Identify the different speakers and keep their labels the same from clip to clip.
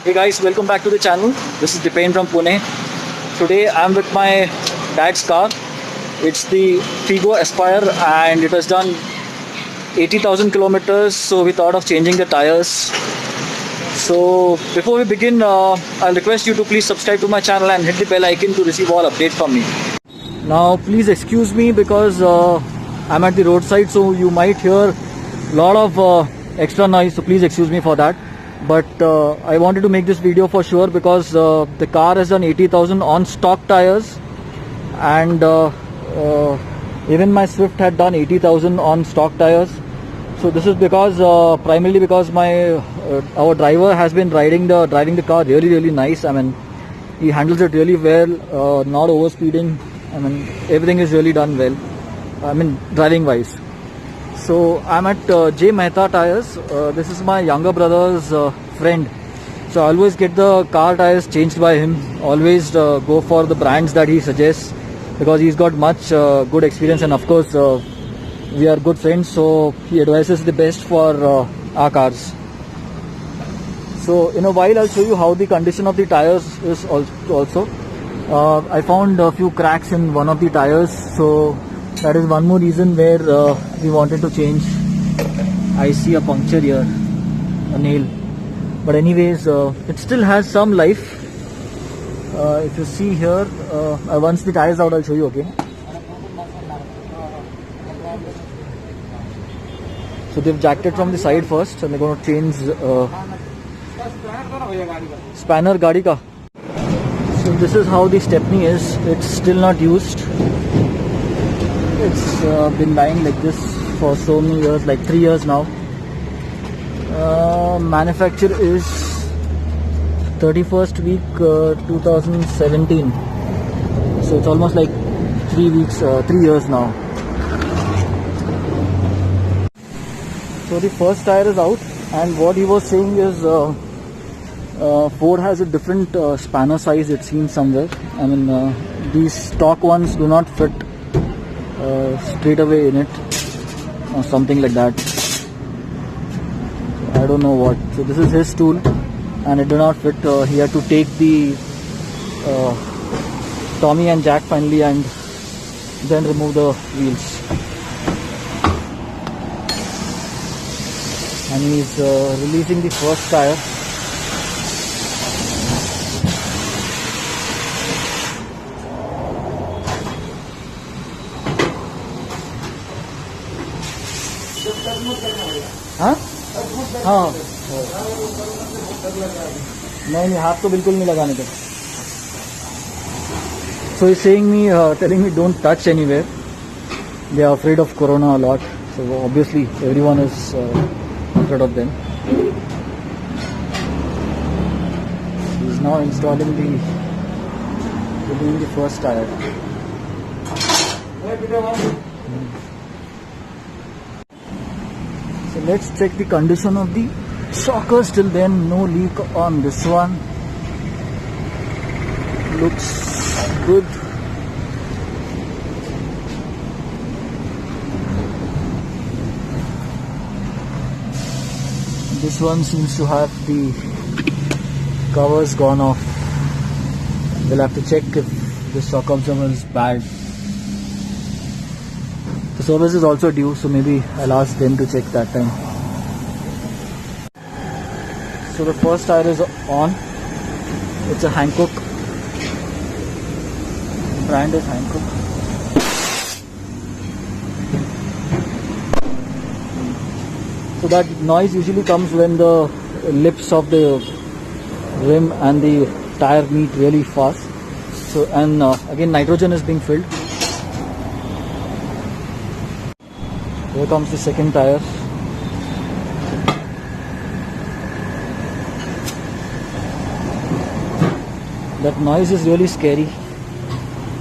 Speaker 1: Hey guys, welcome back to the channel. This is Dipen from Pune. Today I'm with my dad's car. It's the Figo Aspire and it has done 80,000 kilometers, so we thought of changing the tires. So before we begin, I'll request you to please subscribe to my channel and hit the bell icon to receive all updates from me. Now please excuse me because I'm at the roadside, so you might hear a lot of extra noise, so please excuse me for that. But I wanted to make this video for sure because the car has done 80,000 on stock tires, and even my Swift had done 80,000 on stock tires. So this is because primarily because our driver has been driving the car really nice. I mean, he handles it really well, not over speeding. I mean, everything is really done well, I mean, driving wise. So I'm at J Mehta Tires. This is my younger brother's friend. So I always get the car tires changed by him. Always go for the brands that he suggests because he's got much good experience, and of course we are good friends. So he advises the best for our cars. So in a while I'll show you how the condition of the tires is also. I found a few cracks in one of the tires, so that is one more reason where we wanted to change. I see a puncture here, a nail, but anyways it still has some life. If you see here, once the tire is out I'll show you again. So they've jacked it from the side first and they're going to change spanner gadi ka. So this is how the stepney is. It's still not used. It's been lying like this for so many years, like 3 years now. Manufacture is 31st week 2017. So it's almost like 3 years now. So the first tire is out, and what he was saying is Ford has a different spanner size, it seems somewhere. I mean, these stock ones do not fit straight away in it or something like that. I don't know what. So this is his tool and it did not fit. He had to take the Tommy and Jack finally and then remove the wheels. And he's releasing the first tire. हाँ हाँ नहीं हाथ तो बिल्कुल नहीं लगाने का. So he's saying me, telling me don't touch anywhere. They are afraid of corona a lot. So obviously everyone is afraid of them. He's now installing removing the first tire. So let's check the condition of the shockers. Till then, no leak on this one. Looks good. This one seems to have the covers gone off. We'll have to check if the shock absorber is bad. The service is also due, so maybe I'll ask them to check that time. So the first tire is on. It's a Hankook. The brand is Hankook. So that noise usually comes when the lips of the rim and the tire meet really fast. So and again nitrogen is being filled. Here comes the second tire. That noise is really scary.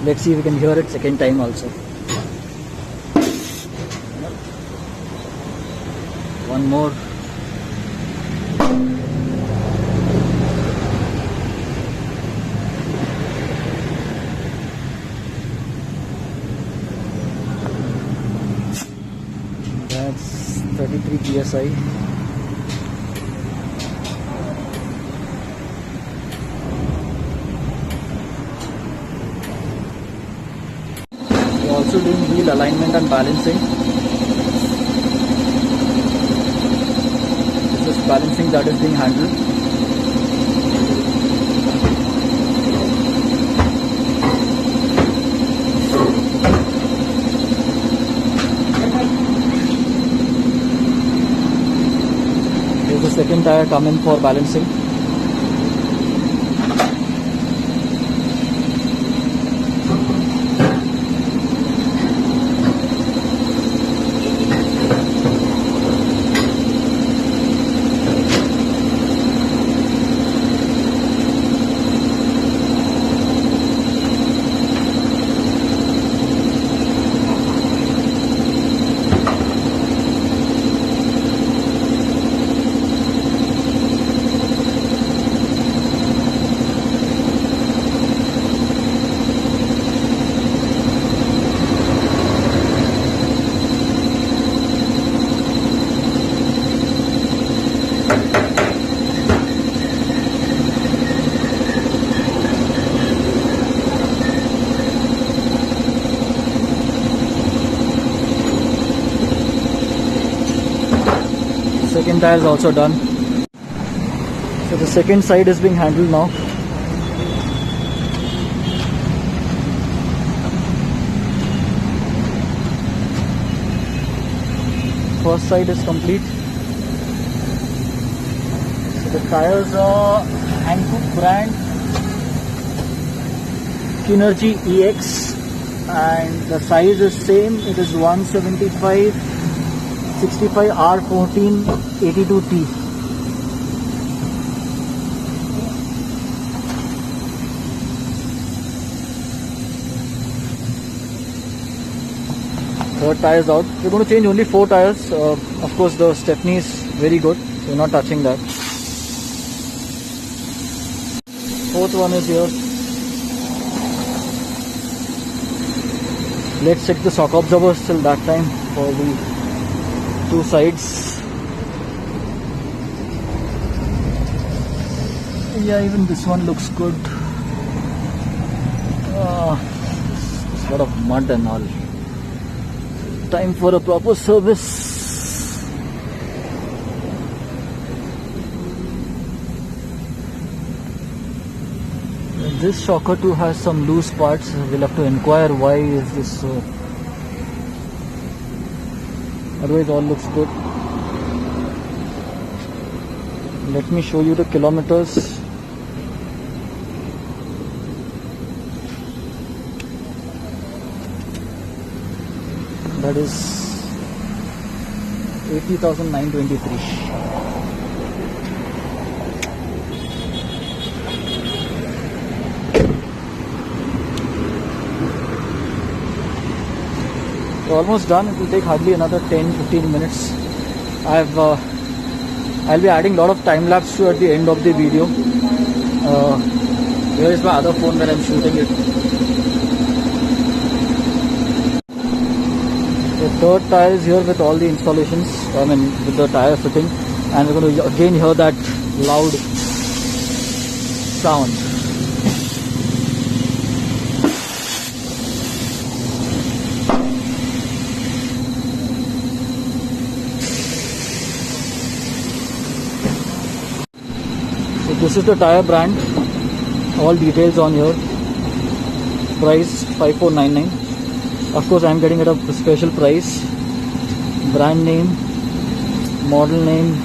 Speaker 1: Let's see if we can hear it second time also. One more. That's 33 psi. also doing wheel alignment and balancing. This is balancing that is being handled. Here's the second tire coming for balancing. Second tire is also done. So the second side is being handled now. First side is complete. So the tires are Hankook brand Kinergy EX and the size is same. It is 175 65 R14 82T. Third tire is out. We're going to change only 4 tires. Of course, the Stepney is very good, so we're not touching that. Fourth one is here. Let's check the shock absorbers till that time for the 2 sides. Yeah, even this one looks good. It's a lot of mud and all. Time for a proper service. This shocker too has some loose parts. We'll have to inquire why is this so. Otherwise all looks good. Let me show you the kilometers. That is 80,923. We're almost done. It will take hardly another 10-15 minutes. I'll be adding a lot of time lapse to at the end of the video. Here is my other phone where I'm shooting it. The third tire is here with all the installations. I mean with the tire fitting, and we're going to again hear that loud sound. This is the tire brand, all details on here, price 5499. Of course I am getting it at a special price, brand name, model name,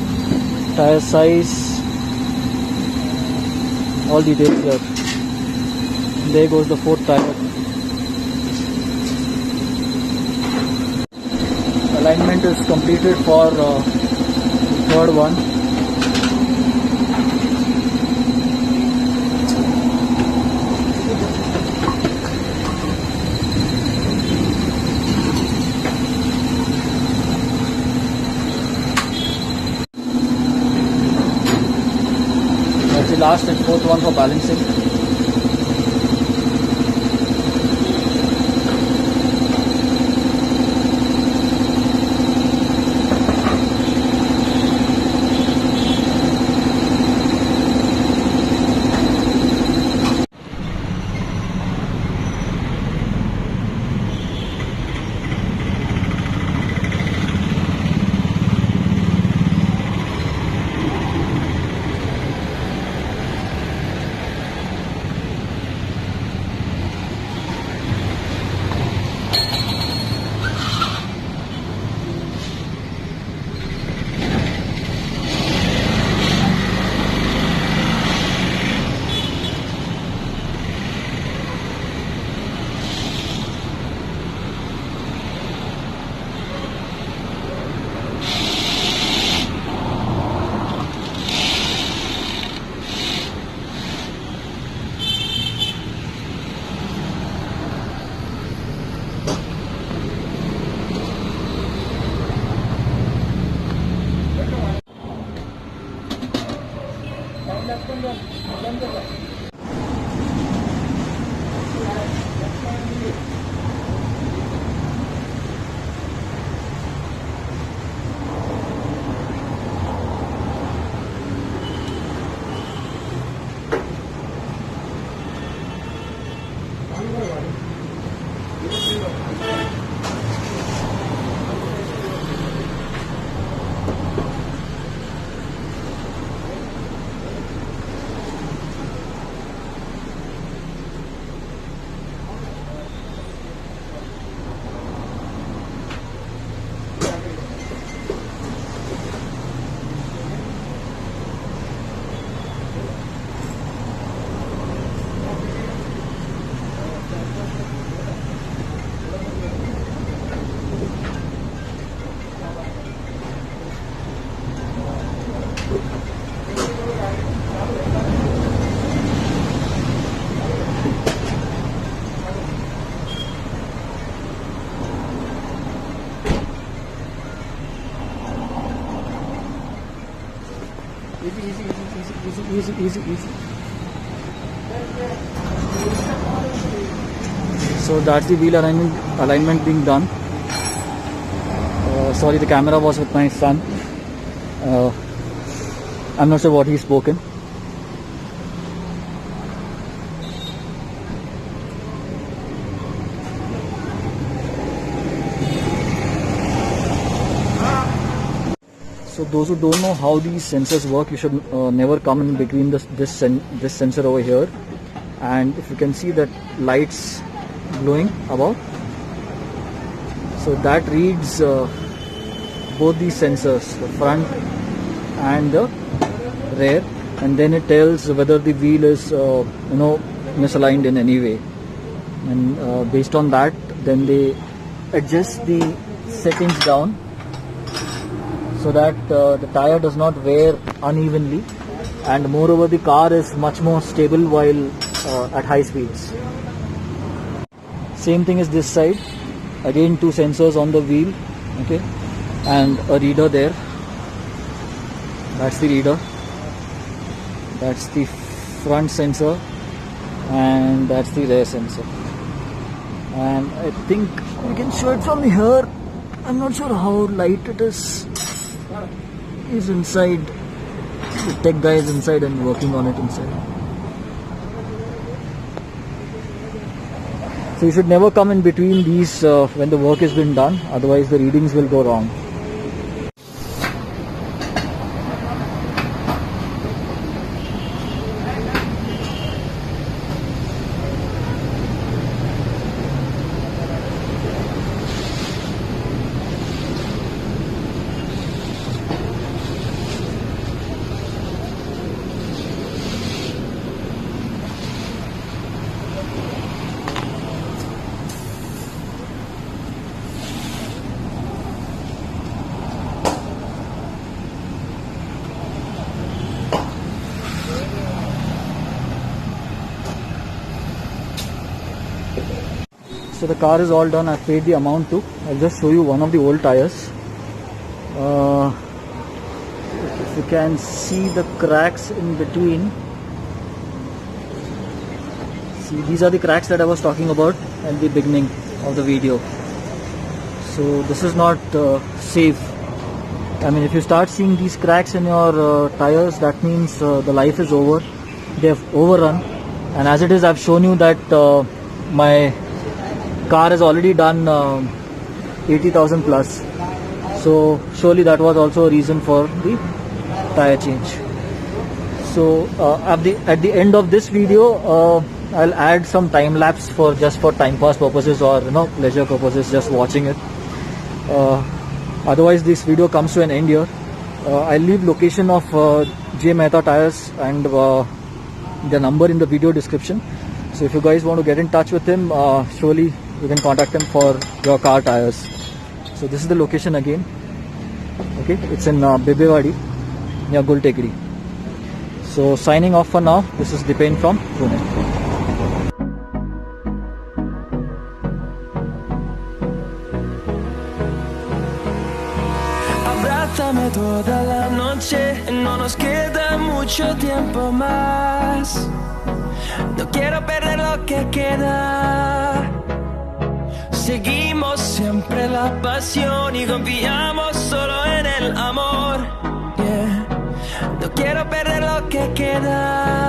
Speaker 1: tire size, all details here. There goes the fourth tire. Alignment is completed for third one. The last and fourth one for balancing. Easy. So that's the wheel alignment being done. Sorry, the camera was with my son. I'm not sure what he's spoken. So those who don't know how these sensors work, you should never come in between this sensor over here. And if you can see that lights glowing above, so that reads both these sensors, the front and the rear, and then it tells whether the wheel is misaligned in any way, and based on that then they adjust the settings down so that the tire does not wear unevenly, and moreover the car is much more stable while at high speeds. Same thing is this side, again two sensors on the wheel, okay, and a reader there. That's the reader, that's the front sensor, and that's the rear sensor. And I think we can show it from here. I'm not sure how light it is. Is inside. The tech guy is inside and working on it inside. So you should never come in between these when the work has been done, otherwise the readings will go wrong. So the car is all done. I've paid the amount too. I'll just show you one of the old tires. If you can see the cracks in between. See, these are the cracks that I was talking about at the beginning of the video. So this is not safe. I mean, if you start seeing these cracks in your tires, that means the life is over. They have overrun. And as it is, I've shown you that my car has already done 80,000 plus, so surely that was also a reason for the tire change. So at the end of this video, I'll add some time lapse for time pass purposes or pleasure purposes, just watching it. Otherwise this video comes to an end here. I'll leave location of J Mehta Tires and the number in the video description. So if you guys want to get in touch with him, surely you can contact him for your car tires. So this is the location again. Okay, it's in Bebewadi near Gultekri. So signing off for now. This is Dipen from Pune.
Speaker 2: Abrázame tú. toda la noche, no nos queda mucho tiempo más. No quiero perder lo que queda. Seguimos siempre la pasión y confiamos solo en el amor. Yeah. No quiero perder lo que queda.